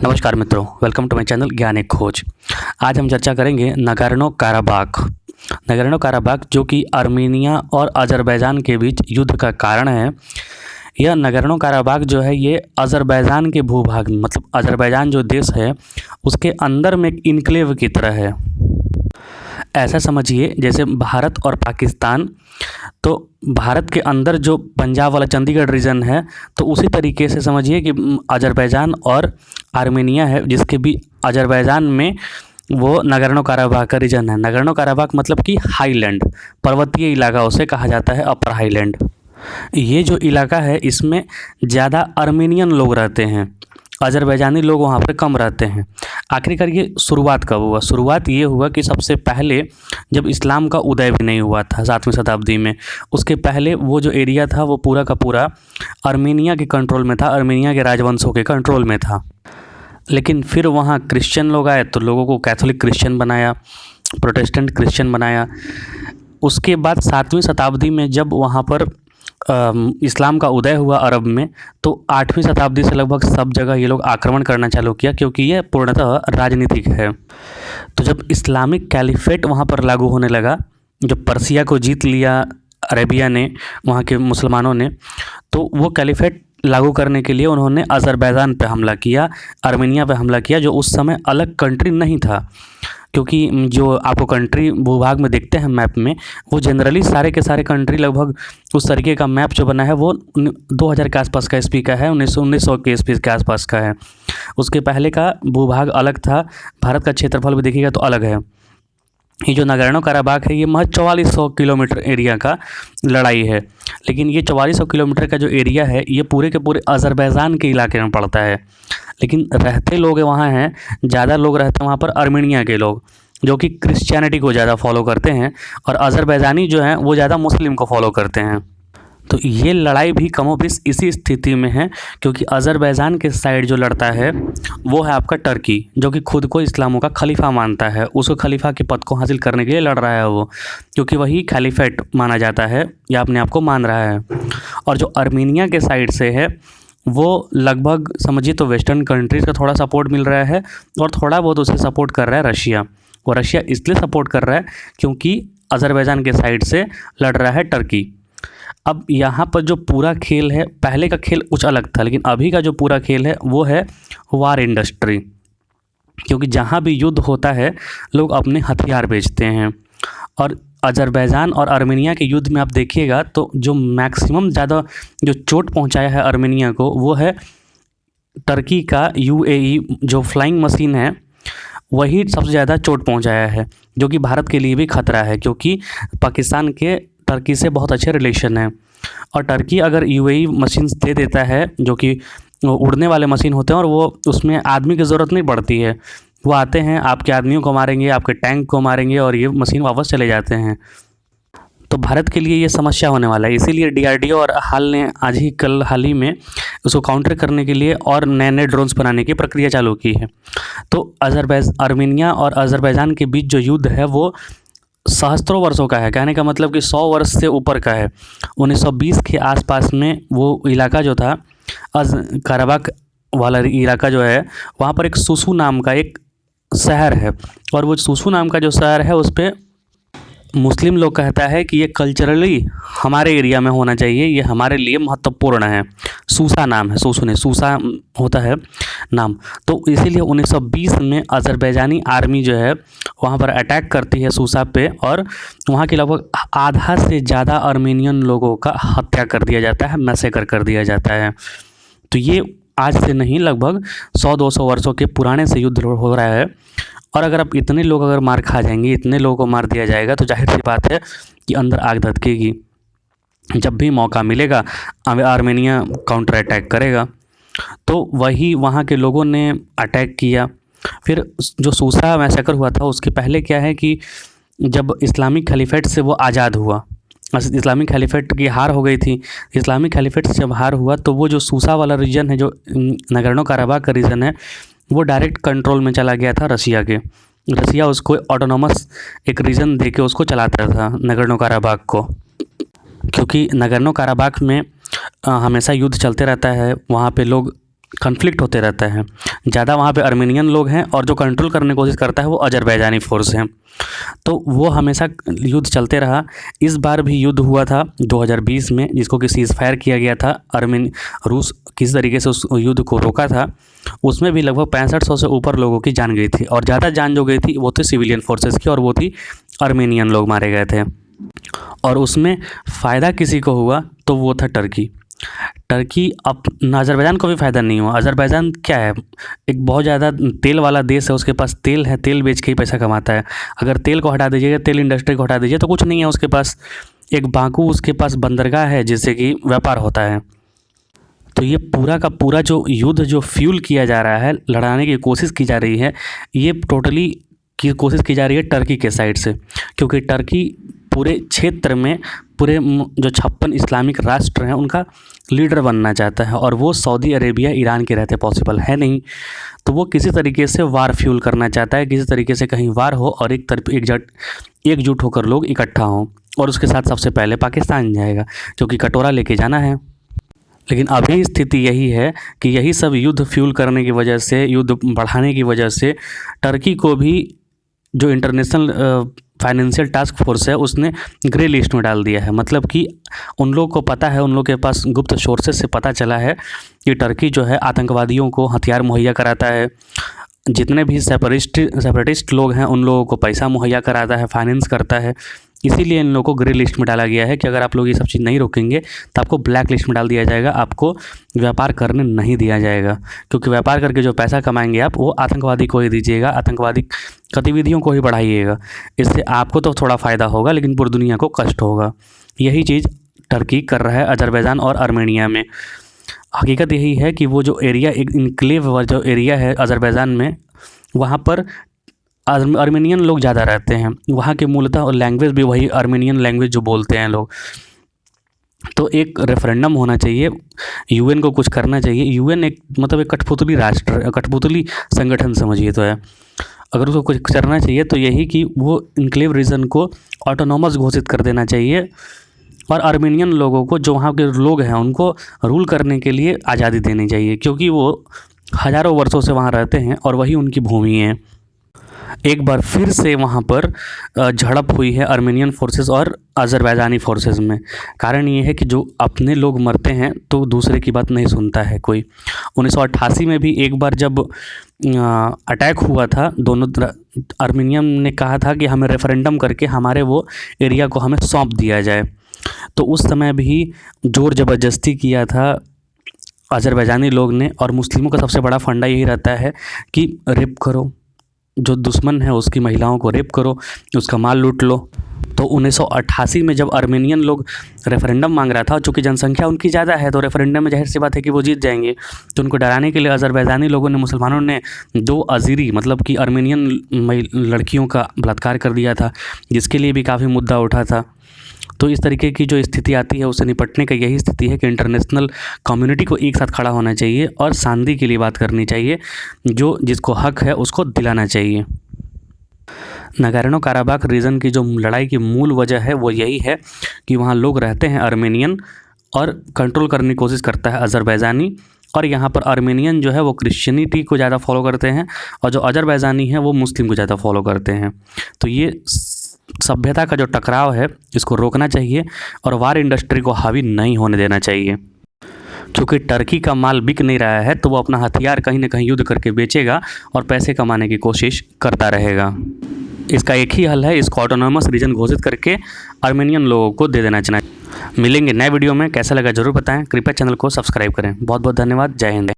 नमस्कार मित्रों, welcome to my channel ज्ञान एक खोज। आज हम चर्चा करेंगे नगोर्नो काराबाख। नगोर्नो काराबाख जो कि आर्मेनिया और अज़रबैजान के बीच युद्ध का कारण है। यह नगोर्नो काराबाख जो है ये अज़रबैजान के भूभाग मतलब अज़रबैजान जो देश है उसके अंदर में एक इनक्लेव की तरह है। ऐसा समझिए जैसे भारत और पाकिस्तान, तो भारत के अंदर जो पंजाब वाला चंडीगढ़ रीजन है, तो उसी तरीके से समझिए कि अज़रबैजान और आर्मेनिया है, जिसके भी अज़रबैजान में वो नगोर्नो काराबाख का रीजन है। नगोर्नो काराबाख मतलब कि हाईलैंड, पर्वतीय इलाका उसे कहा जाता है, अपर हाईलैंड। ये जो इलाका है इसमें ज़्यादा आर्मेनियन लोग रहते हैं, अज़रबैजानी लोग वहाँ पर कम रहते हैं। आखिरकार ये शुरुआत कब हुआ? शुरुआत ये हुआ कि सबसे पहले जब इस्लाम का उदय भी नहीं हुआ था 7वीं शताब्दी में, उसके पहले वो जो एरिया था वो पूरा का पूरा आर्मेनिया के कंट्रोल में था, आर्मेनिया के राजवंशों के कंट्रोल में था। लेकिन फिर वहाँ क्रिश्चियन लोग आए तो लोगों को कैथोलिक क्रिश्चियन बनाया, प्रोटेस्टेंट क्रिश्चियन बनाया। उसके बाद 7वीं शताब्दी में जब वहाँ पर इस्लाम का उदय हुआ अरब में, तो 8वीं शताब्दी से लगभग सब जगह ये लोग आक्रमण करना चालू किया, क्योंकि ये पूर्णतः राजनीतिक है। तो जब इस्लामिक कैलिफेट वहाँ पर लागू होने लगा, जब पर्सिया को जीत लिया अरेबिया ने, वहाँ के मुसलमानों ने, तो वो कैलिफेट लागू करने के लिए उन्होंने अज़रबैजान पे हमला किया, आर्मेनिया पे हमला किया, जो उस समय अलग कंट्री नहीं था। क्योंकि जो आपको कंट्री भूभाग में देखते हैं मैप में, वो जनरली सारे के सारे कंट्री लगभग उस तरीके का मैप जो बना है वो 2000 के आसपास का ईस्वी का है, 1900 के ईस्वी के आसपास का है। उसके पहले का भूभाग अलग था, भारत का क्षेत्रफल भी देखिएगा तो अलग है। ये जो नगोर्नो काराबाख है ये महज 4400 किलोमीटर एरिया का लड़ाई है, लेकिन ये 4400 किलोमीटर का जो एरिया है ये पूरे के पूरे अज़रबैजान के इलाके में पड़ता है। लेकिन रहते लोग वहाँ हैं, ज़्यादा लोग रहते हैं वहाँ पर आर्मेनिया के लोग, जो कि क्रिश्चियनिटी को ज़्यादा फॉलो करते हैं, और अज़रबैजानी जो हैं वो ज़्यादा मुस्लिम को फॉलो करते हैं। तो ये लड़ाई भी कमोबेश इसी स्थिति में है, क्योंकि अज़रबैजान के साइड जो लड़ता है वो है आपका टर्की, जो कि खुद को इस्लामों का खलीफा मानता है। उसको खलीफा के पद को हासिल करने के लिए लड़ रहा है वो, क्योंकि वही खलीफेट माना जाता है या अपने आप को मान रहा है। और जो आर्मेनिया के साइड से है वो लगभग समझिए तो वेस्टर्न कंट्रीज़ का थोड़ा सपोर्ट मिल रहा है, और थोड़ा बहुत उसे सपोर्ट कर रहा है रशिया। और रशिया इसलिए सपोर्ट कर रहा है क्योंकि अज़रबैजान के साइड से लड़ रहा है टर्की। अब यहाँ पर जो पूरा खेल है, पहले का खेल कुछ अलग था, लेकिन अभी का जो पूरा खेल है वो है वार इंडस्ट्री। क्योंकि जहाँ भी युद्ध होता है लोग अपने हथियार बेचते हैं, और अज़रबैजान और आर्मेनिया के युद्ध में आप देखिएगा तो जो मैक्सिमम ज़्यादा जो चोट पहुँचाया है आर्मेनिया को वो है टर्की का UAE जो फ्लाइंग मशीन है, वही सबसे ज़्यादा चोट पहुँचाया है, जो कि भारत के लिए भी खतरा है, क्योंकि पाकिस्तान के टर्की से बहुत अच्छे रिलेशन है। और टर्की अगर UAE मशीन दे देता है, जो कि उड़ने वाले मशीन होते हैं, और वो उसमें आदमी की ज़रूरत नहीं पड़ती है, वो आते हैं आपके आदमियों को मारेंगे, आपके टैंक को मारेंगे, और ये मशीन वापस चले जाते हैं। तो भारत के लिए ये समस्या होने वाला है, इसीलिए DRDO और हाल ही में उसको काउंटर करने के लिए और नए नए ड्रोन्स बनाने की प्रक्रिया चालू की है। तो आर्मेनिया और अज़रबैजान के बीच जो युद्ध है वो सहस्त्रों वर्षों का है। कहने का मतलब कि 100 वर्ष से ऊपर का है। 1920 के आसपास में वो इलाका जो था काराबाख वाला इलाका जो है, वहाँ पर एक सुसु नाम का एक शहर है, और वो सुसु नाम का जो शहर है उस पर मुस्लिम लोग कहता है कि ये कल्चरली हमारे एरिया में होना चाहिए, ये हमारे लिए महत्वपूर्ण है। सूसा नाम है, सूसू नहीं, सूसा होता है नाम। तो इसीलिए 1920 में अज़रबैजानी आर्मी जो है वहाँ पर अटैक करती है सूसा पे, और वहाँ के लगभग आधा से ज़्यादा आर्मेनियन लोगों का हत्या कर दिया जाता है, मैसेकर कर दिया जाता है। तो ये आज से नहीं, लगभग 100-200 वर्षों के पुराने से युद्ध हो रहा है। और अगर आप इतने लोग अगर मार खा जाएंगे, इतने लोगों को मार दिया जाएगा, तो जाहिर सी बात है कि अंदर आग धधकेगी। जब भी मौका मिलेगा आर्मेनिया काउंटर अटैक करेगा। तो वही वहाँ के लोगों ने अटैक किया। फिर जो सूसा मैसेकर हुआ था उसके पहले क्या है कि जब इस्लामिक खलीफेट से वो आज़ाद हुआ, इस्लामिक खलीफेट की हार हो गई थी। इस्लामिक खलीफेट से जब हार हुआ तो वो जो सूसा वाला रीजन है, जो नगोर्नो काराबाख का रीजन है, वो डायरेक्ट कंट्रोल में चला गया था रशिया के। रशिया उसको ऑटोनोमस एक रीजन दे के उसको चलाता था नगोर्नो काराबाख को, क्योंकि नगोर्नो काराबाख में हमेशा युद्ध चलते रहता है। वहाँ पे लोग कन्फ्लिक्ट होते रहता है। ज़्यादा वहाँ पे अर्मेनियन लोग हैं और जो कंट्रोल करने की कोशिश करता है वो अज़रबैजानी फोर्स हैं। तो वो हमेशा युद्ध चलते रहा। इस बार भी युद्ध हुआ था 2020 में, जिसको कि सीज़ फायर किया गया था। रूस किस तरीके से उस युद्ध को रोका था, उसमें भी लगभग 6500 से ऊपर लोगों की जान गई थी, और ज़्यादा जान जो गई थी वो थी सिविलियन फोर्सेस की, और वो थी अर्मेनियन लोग मारे गए थे। और उसमें फ़ायदा किसी को हुआ तो वो था टर्की। अब अज़रबैजान को भी फ़ायदा नहीं हुआ। अज़रबैजान क्या है, एक बहुत ज़्यादा तेल वाला देश है, उसके पास तेल है, तेल बेच के ही पैसा कमाता है। अगर तेल को हटा दीजिएगा, तेल इंडस्ट्री को हटा दीजिए तो कुछ नहीं है उसके पास। एक बाकू उसके पास बंदरगाह है जिससे कि व्यापार होता है। तो ये पूरा का पूरा जो युद्ध जो फ्यूल किया जा रहा है, लड़ाने की कोशिश की जा रही है, ये टोटली की कोशिश की जा रही है टर्की के साइड से, क्योंकि टर्की पूरे क्षेत्र में पूरे जो 56 इस्लामिक राष्ट्र हैं उनका लीडर बनना चाहता है, और वो सऊदी अरेबिया, ईरान के रहते पॉसिबल है नहीं। तो वो किसी तरीके से वार फ्यूल करना चाहता है, किसी तरीके से कहीं वार हो और एक तरफ एकजुट होकर लोग इकट्ठा हों, और उसके साथ सबसे पहले पाकिस्तान जाएगा, क्योंकि कटोरा लेके जाना है। लेकिन अभी स्थिति यही है कि यही सब युद्ध फ्यूल करने की वजह से, युद्ध बढ़ाने की वजह से टर्की को भी जो इंटरनेशनल फाइनेंशियल टास्क फोर्स है उसने ग्रे लिस्ट में डाल दिया है। मतलब कि उन लोगों को पता है, उन लोगों के पास गुप्त सोर्सेस से पता चला है कि टर्की जो है आतंकवादियों को हथियार मुहैया कराता है, जितने भी सेपरेटिस्ट लोग हैं उन लोगों को पैसा मुहैया कराता है, फाइनेंस करता है। इसीलिए इन लोगों को ग्रे लिस्ट में डाला गया है कि अगर आप लोग ये सब चीज़ नहीं रोकेंगे तो आपको ब्लैक लिस्ट में डाल दिया जाएगा, आपको व्यापार करने नहीं दिया जाएगा, क्योंकि व्यापार करके जो पैसा कमाएंगे आप वो आतंकवादी को ही दीजिएगा, आतंकवादी गतिविधियों को ही बढ़ाइएगा। इससे आपको तो थोड़ा फ़ायदा होगा लेकिन पूरी दुनिया को कष्ट होगा। यही चीज़ टर्की कर रहा है अज़रबैजान और आर्मेनिया में। हकीकत यही है कि वो जो एरिया, एक इनक्लेव जो एरिया है अज़रबैजान में, वहाँ पर आर्मेनियन लोग ज़्यादा रहते हैं। वहाँ के मूलतः और लैंग्वेज भी वही आर्मेनियन लैंग्वेज जो बोलते हैं लोग। तो एक रेफरेंडम होना चाहिए, यूएन को कुछ करना चाहिए। यूएन एक मतलब एक कठपुतली राष्ट्र, कठपुतली संगठन समझिए तो है। अगर उसको कुछ करना चाहिए तो यही कि वो इनक्लेव रीजन को ऑटोनॉमस घोषित कर देना चाहिए, और आर्मेनियन लोगों को, जो वहाँ के लोग हैं, उनको रूल करने के लिए आज़ादी देनी चाहिए, क्योंकि वो हज़ारों वर्षों से वहाँ रहते हैं और वही उनकी भूमि है। एक बार फिर से वहाँ पर झड़प हुई है आर्मेनियन फोर्सेस और अज़रबैजानी फोर्सेस में। कारण ये है कि जो अपने लोग मरते हैं तो दूसरे की बात नहीं सुनता है कोई। 1988 में भी एक बार जब अटैक हुआ था, दोनों आर्मेनियन ने कहा था कि हमें रेफरेंडम करके हमारे वो एरिया को हमें सौंप दिया जाए। तो उस समय भी ज़ोर ज़बरदस्ती किया था अज़रबैजानी लोग ने, और मुस्लिमों का सबसे बड़ा फंडा यही रहता है कि रेप करो, जो दुश्मन है उसकी महिलाओं को रेप करो, उसका माल लूट लो। तो 1988 में जब आर्मेनियन लोग रेफरेंडम मांग रहा था, चूँकि जनसंख्या उनकी ज़्यादा है तो रेफरेंडम में जाहिर सी बात है कि वो जीत जाएंगे, तो उनको डराने के लिए अज़रबैजानी लोगों ने, मुसलमानों ने 2 अज़ीरी मतलब कि आर्मेनियन लड़कियों का बलात्कार कर दिया था, जिसके लिए भी काफ़ी मुद्दा उठा था। तो इस तरीके की जो स्थिति आती है उससे निपटने का यही स्थिति है कि इंटरनेशनल कम्युनिटी को एक साथ खड़ा होना चाहिए और शांति के लिए बात करनी चाहिए, जो जिसको हक है उसको दिलाना चाहिए। नगोर्नो काराबाख रीजन की जो लड़ाई की मूल वजह है वो यही है कि वहाँ लोग रहते हैं आर्मेनियन, और कंट्रोल करने की कोशिश करता है अज़रबैजानी, और यहाँ पर आर्मेनियन जो है वो क्रिश्चियनिटी को ज़्यादा फॉलो करते हैं, और जो अज़रबैजानी है वो मुस्लिम को ज़्यादा फॉलो करते हैं। तो ये सभ्यता का जो टकराव है इसको रोकना चाहिए और वार इंडस्ट्री को हावी नहीं होने देना चाहिए। क्योंकि टर्की का माल बिक नहीं रहा है तो वो अपना हथियार कहीं ना कहीं युद्ध करके बेचेगा और पैसे कमाने की कोशिश करता रहेगा। इसका एक ही हल है, इसको ऑटोनॉमस रीजन घोषित करके आर्मेनियन लोगों को दे देना चाहिए। मिलेंगे नए वीडियो में, कैसा लगा जरूर बताएं, कृपया चैनल को सब्सक्राइब करें। बहुत बहुत धन्यवाद, जय हिंद।